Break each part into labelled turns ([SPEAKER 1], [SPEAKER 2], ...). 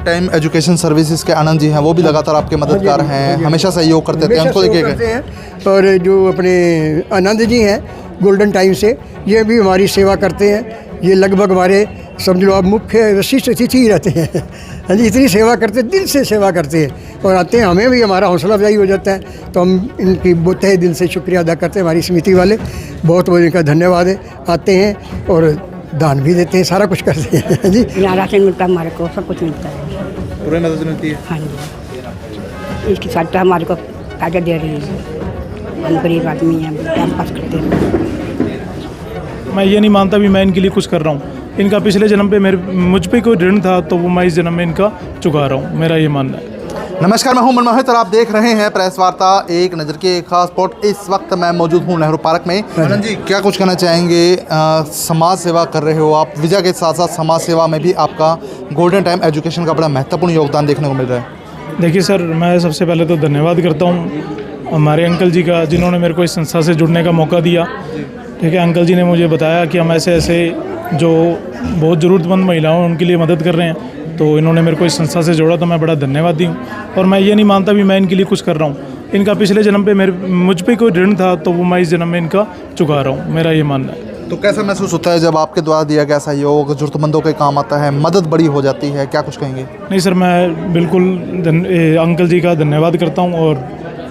[SPEAKER 1] Time education services के आनंद जी हैं, वो भी लगातार आपके मददगार हैं, हमेशा सहयोग करते थे, उनको देखिए।
[SPEAKER 2] और जो अपने आनंद जी हैं गोल्डन टाइम से, ये भी हमारी सेवा करते हैं। ये लगभग हमारे समझ लो आप मुख्य विशिष्ट अतिथि ही रहते हैं। हाँ जी, इतनी सेवा करते, दिल से सेवा करते हैं और आते हैं, हमें भी हमारा हौसला अफजाई हो जाता है। तो हम इनकी तहे दिल से शुक्रिया अदा करते हैं। हमारी समिति वाले बहुत बहुत इनका धन्यवाद है। आते हैं और दान भी देते हैं, सारा कुछ करते हैं जी।
[SPEAKER 3] यहाँ राशन मिलता है, हमारे को सब कुछ मिलता है,
[SPEAKER 1] पूरी मदद मिलती है।
[SPEAKER 3] हाँ जी, इसकी सहायता हमारे को ताजा दे रही है। हम गरीब आदमी हैं, टाइम पास करते हैं।
[SPEAKER 4] मैं ये नहीं मानता भी मैं इनके लिए कुछ कर रहा हूँ। इनका पिछले जन्म पे मुझ पे कोई ऋण था तो वो मैं इस जन्म में इनका चुका रहा हूँ, मेरा ये मानना है।
[SPEAKER 1] नमस्कार, मैं हूं मनमोहित और आप देख रहे हैं प्रेस वार्ता एक नज़र की एक खास स्पॉट। इस वक्त मैं मौजूद हूं नेहरू पार्क में। आनंद जी, क्या कुछ कहना चाहेंगे? समाज सेवा कर रहे हो आप, विजय के साथ साथ समाज सेवा में भी आपका गोल्डन टाइम एजुकेशन का बड़ा महत्वपूर्ण योगदान देखने को मिल रहा है।
[SPEAKER 4] देखिए सर, मैं सबसे पहले तो धन्यवाद करता हूँ हमारे अंकल जी का, जिन्होंने मेरे को इस संस्था से जुड़ने का मौका दिया। ठीक है, अंकल जी ने मुझे बताया कि हम ऐसे ऐसे जो बहुत ज़रूरतमंद महिलाओं हैं उनके लिए मदद कर रहे हैं, तो इन्होंने मेरे को इस संस्था से जोड़ा, तो मैं बड़ा धन्यवादी हूँ। और मैं ये नहीं मानता भी मैं इनके लिए कुछ कर रहा हूँ। इनका पिछले जन्म पे मुझ पे कोई ऋण था तो वो मैं इस जन्म में इनका चुका रहा हूँ, मेरा ये मानना है।
[SPEAKER 1] तो कैसा महसूस होता है जब आपके द्वारा दिया गया सहयोग ज़रूरतमंदों के काम आता है, मदद बड़ी हो जाती है? क्या कुछ कहेंगे?
[SPEAKER 4] नहीं सर, मैं बिल्कुल अंकल जी का धन्यवाद करता हूँ और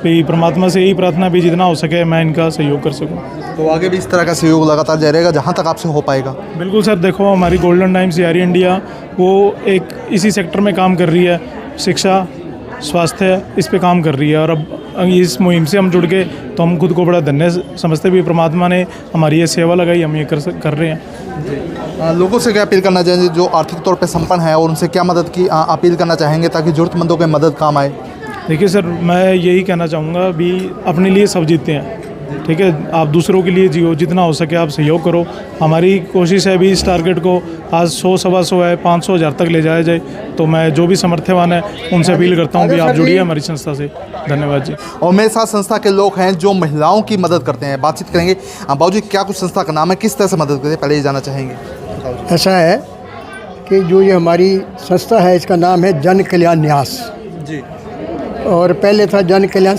[SPEAKER 4] परमात्मा से यही प्रार्थना भी जितना हो सके मैं इनका सहयोग कर सकूँ।
[SPEAKER 1] तो आगे भी इस तरह का सहयोग लगातार जारी रहेगा जहाँ तक आपसे हो पाएगा?
[SPEAKER 4] बिल्कुल सर, देखो हमारी गोल्डन टाइम सीआरई इंडिया वो एक इसी सेक्टर में काम कर रही है, शिक्षा स्वास्थ्य इस पे काम कर रही है। और अब इस मुहिम से हम जुड़ के तो हम खुद को बड़ा धन्य समझते भी, परमात्मा ने हमारी ये सेवा लगाई, हम ये कर रहे हैं।
[SPEAKER 1] लोगों से क्या अपील करना चाहेंगे जो आर्थिक तौर पे संपन्न है, और उनसे क्या मदद की अपील करना चाहेंगे ताकि ज़रूरतमंदों के मदद काम आए?
[SPEAKER 4] देखिए सर, मैं यही कहना चाहूँगा भी अपने लिए सब जीते हैं। ठीक है, आप दूसरों के लिए जियो, जितना हो सके आप सहयोग करो। हमारी कोशिश है भी इस टारगेट को आज 100, 125 है, 500, 1000 तक ले जाया जाए। तो मैं जो भी समर्थ्यवान है उनसे अपील करता हूँ कि आप जुड़िए हमारी संस्था से। धन्यवाद जी।
[SPEAKER 1] और मेरे साथ संस्था के लोग हैं जो महिलाओं की मदद करते हैं, बातचीत करेंगे। बाबूजी, क्या कुछ संस्था का नाम है, किस तरह से मदद करते हैं, पहले ये जानना चाहेंगे।
[SPEAKER 2] ऐसा है कि जो ये हमारी संस्था है इसका नाम है जन कल्याण न्यास
[SPEAKER 1] जी,
[SPEAKER 2] और पहले था जन कल्याण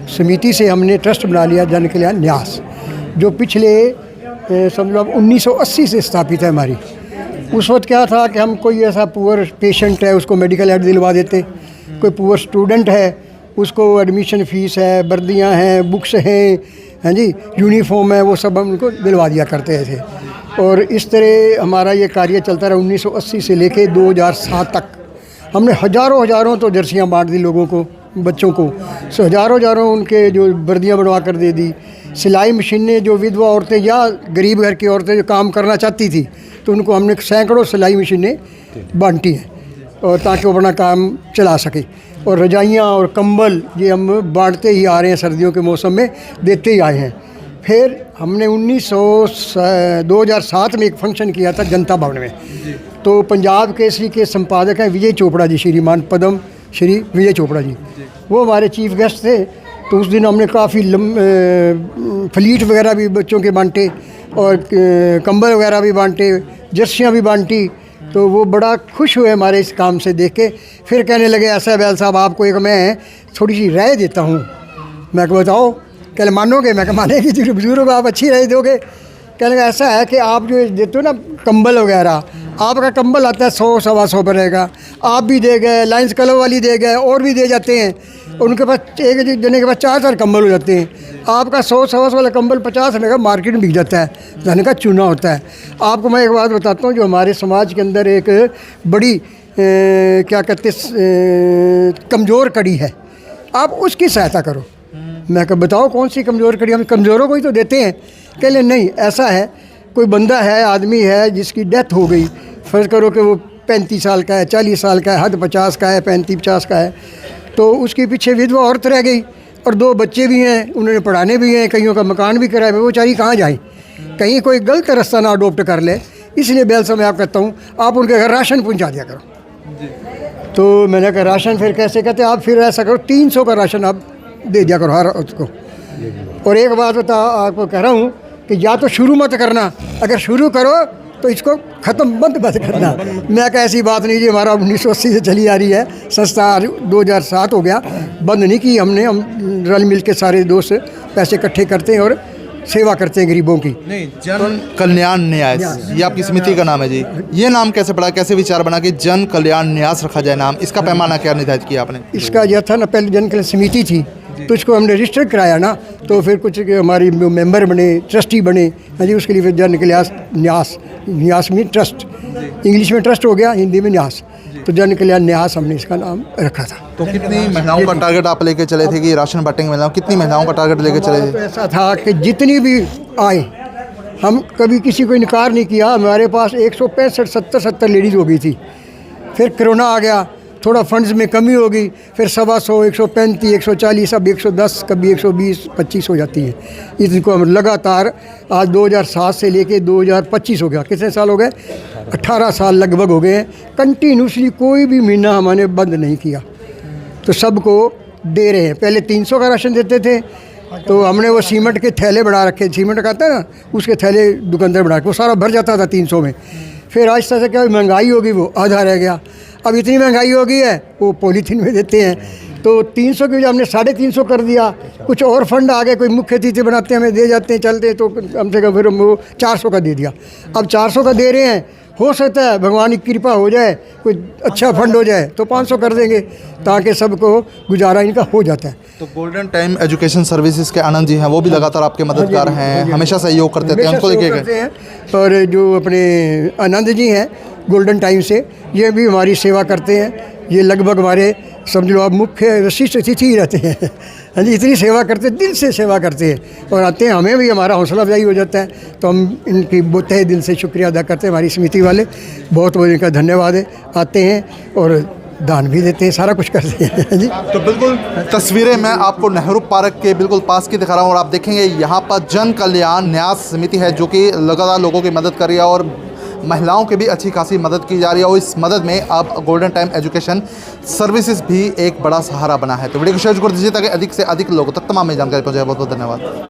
[SPEAKER 2] समिति से हमने ट्रस्ट बना लिया जन कल्याण न्यास, जो पिछले समझ लो 1980 से स्थापित है हमारी। उस वक्त क्या था कि हम कोई ऐसा पुअर पेशेंट है उसको मेडिकल एड दिलवा देते, कोई पुअर स्टूडेंट है उसको एडमिशन फ़ीस है, वर्दियाँ हैं, बुक्स हैं, हाँ जी, यूनिफॉर्म है, वो सब हम उनको दिलवा दिया करते थे। और इस तरह हमारा ये कार्य चलता रहा 1980 से लेके 2007 तक। हमने हज़ारों तो जर्सियाँ बांट दी लोगों को, बच्चों को, सो हज़ारों उनके जो वर्दियाँ बनवा कर दे दी। सिलाई मशीनें जो विधवा औरतें या गरीब घर की औरतें जो काम करना चाहती थी तो उनको हमने सैकड़ों सिलाई मशीनें बांटी हैं, और ताकि वो अपना काम चला सके। और रजाइयाँ और कंबल ये हम बांटते ही आ रहे हैं, सर्दियों के मौसम में देते ही आए हैं। फिर हमने 2007 में एक फंक्शन किया था जनता भवन में, तो पंजाब केसरी के संपादक हैं विजय चोपड़ा जी, श्रीमान पद्म श्री विजय चोपड़ा जी, वो हमारे चीफ गेस्ट थे। तो उस दिन हमने काफ़ी फ्लीट वगैरह भी बच्चों के बांटे और कंबल वगैरह भी बांटे, जर्सियाँ भी बांटी। तो वो बड़ा खुश हुए हमारे इस काम से देख के। फिर कहने लगे, ऐसा बैल साहब आपको एक मैं थोड़ी सी राय देता हूँ। मैं कहा बताओ, कहले मानोगे? मैं कहा मानेगी जी, बुजुर्ग आप अच्छी राय दोगे। कहने लगा ऐसा है कि आप जो देते हो ना कंबल वगैरह, आपका कंबल आता है 100, 125 पर रहेगा, आप भी दे गए, लाइन्स कलर वाली दे गए, और भी दे जाते हैं। उनके पास एक जने के पास 4 कंबल हो जाते हैं, आपका 100, 125 वाला कंबल 50 रुपये का मार्केट में बिक जाता है, धन का चूना होता है। आपको मैं एक बात बताता हूँ, जो हमारे समाज के अंदर एक बड़ी क्या कहते कमज़ोर कड़ी है, आप उसकी सहायता करो। मैं कहा बताओ कौन सी कमज़ोर कड़ी? हम कमज़ोरों को ही तो देते हैं। कह ले नहीं, ऐसा है कोई बंदा है, आदमी है जिसकी डेथ हो गई, फ़र्ज़ करो कि वो 35 साल का है, 40 साल का है, हद 50 का है, 35-50 का है, तो उसके पीछे विधवा औरत रह गई और 2 बच्चे भी हैं, उन्होंने पढ़ाने भी हैं, कईयों का मकान भी कराया, वो बेचारी कहाँ जाएँ? कहीं कोई गलत रास्ता ना अडोप्ट कर ले। इसलिए बैल से मैं आप कहता हूँ, आप उनके घर राशन पहुँचा दिया करो। तो मैंने कहा राशन फिर कैसे? कहते आप फिर ऐसा करो 300 का राशन आप दे दिया करो हर उसको। और एक बात आपको कह रहा हूँ कि या तो शुरू मत करना, अगर शुरू करो तो इसको ख़त्म बंद करना। मैं कहा ऐसी बात नहीं जी, हमारा 1980 से चली आ रही है संस्था, 2007 हो गया, बंद नहीं की हमने। हम रल मिल के सारे दोस्त पैसे इकट्ठे करते हैं और सेवा करते हैं गरीबों की।
[SPEAKER 1] नहीं, जन कल्याण न्यास, ये आपकी समिति का नाम है जी। ये नाम कैसे पड़ा, कैसे विचार बना कि जन कल्याण न्यास रखा जाए नाम? इसका पैमाना क्या निर्धारित किया आपने?
[SPEAKER 2] इसका यह था ना, पहले जन कल्याण समिति थी तो इसको हमने रजिस्टर कराया ना, तो फिर कुछ हमारी मेंबर बने, ट्रस्टी बने, हाँ जी। उसके लिए फिर जन कल्याण न्यास, न्यास में ट्रस्ट, इंग्लिश में ट्रस्ट हो गया, हिंदी में न्यास, तो जन कल्याण न्यास हमने इसका नाम रखा था।
[SPEAKER 1] तो कितनी महिलाओं का टारगेट आप लेके चले थे कि राशन बांटेंगे महिलाओं? कितनी महिलाओं का टारगेट लेके चले
[SPEAKER 2] तो
[SPEAKER 1] थे?
[SPEAKER 2] ऐसा था कि जितनी भी आए, हम कभी किसी को इनकार नहीं किया। हमारे पास 165 70 लेडीज़ हो गई थी। फिर कोरोना आ गया, थोड़ा फंड्स में कमी हो गई, फिर 125, 135, 140, अब 110, कभी 120, 25 हो जाती है। इसको हम लगातार आज 2007 से लेके 2025 हो गया, कितने साल हो गए? 18 साल लगभग हो गए हैं। कंटिन्यूसली कोई भी महीना हमने बंद नहीं किया, तो सबको दे रहे हैं। पहले 300 का राशन देते थे, तो हमने वो सीमेंट के थैले बना रखे, सीमेंट का आता है ना, उसके थैले दुकानदार बना के वो सारा भर जाता था 300 में। फिर आहिस्ता से क्या महंगाई होगी, वो आधा रह गया। अब इतनी महंगाई हो गई है, वो पॉलीथीन में देते हैं, तो 300 की वजह हमने 350 कर दिया। कुछ और फंड आ गए, कोई मुख्य अतिथि बनाते हैं, हमें दे जाते हैं, चलते हैं, तो कम से कम फिर वो 400 का दे दिया। अब 400 का दे रहे हैं, हो सकता है भगवान की कृपा हो जाए, कोई अच्छा फंड हो जाए तो 500 कर देंगे, ताकि सबको गुजारा इनका हो जाता है।
[SPEAKER 1] तो गोल्डन टाइम एजुकेशन सर्विसेज के आनंद जी हैं, वो भी लगातार आपके मददगार हैं, हमेशा सहयोग करते थे, हमको
[SPEAKER 2] हमेशा
[SPEAKER 1] देखिए।
[SPEAKER 2] हैं। और जो अपने आनंद जी हैं गोल्डन टाइम से, ये भी हमारी सेवा करते हैं। ये लगभग हमारे समझ लो आप मुख्य विशिष्ट अतिथि ही रहते हैं। हाँ जी, इतनी सेवा करते हैं, दिल से सेवा करते हैं और आते हैं, हमें भी हमारा हौसला अफजाई हो जाता है। तो हम इनकी तहे दिल से शुक्रिया अदा करते हैं, हमारी समिति वाले, बहुत बहुत इनका धन्यवाद है। आते हैं और दान भी देते हैं, सारा कुछ करते हैं जी।
[SPEAKER 1] तो बिल्कुल तस्वीरें मैं आपको नेहरू पार्क के बिल्कुल पास की दिखा रहा हूँ और आप देखेंगे यहाँ पर जन कल्याण न्यास समिति है जो कि लगातार लोगों की मदद कर रही है और महिलाओं की भी अच्छी खासी मदद की जा रही है और इस मदद में अब गोल्डन टाइम एजुकेशन सर्विसेज भी एक बड़ा सहारा बना है। तो वीडियो को शेयर कर दीजिए ताकि अधिक से अधिक लोगों तक तमाम जानकारी पहुँचाए। बहुत बहुत धन्यवाद।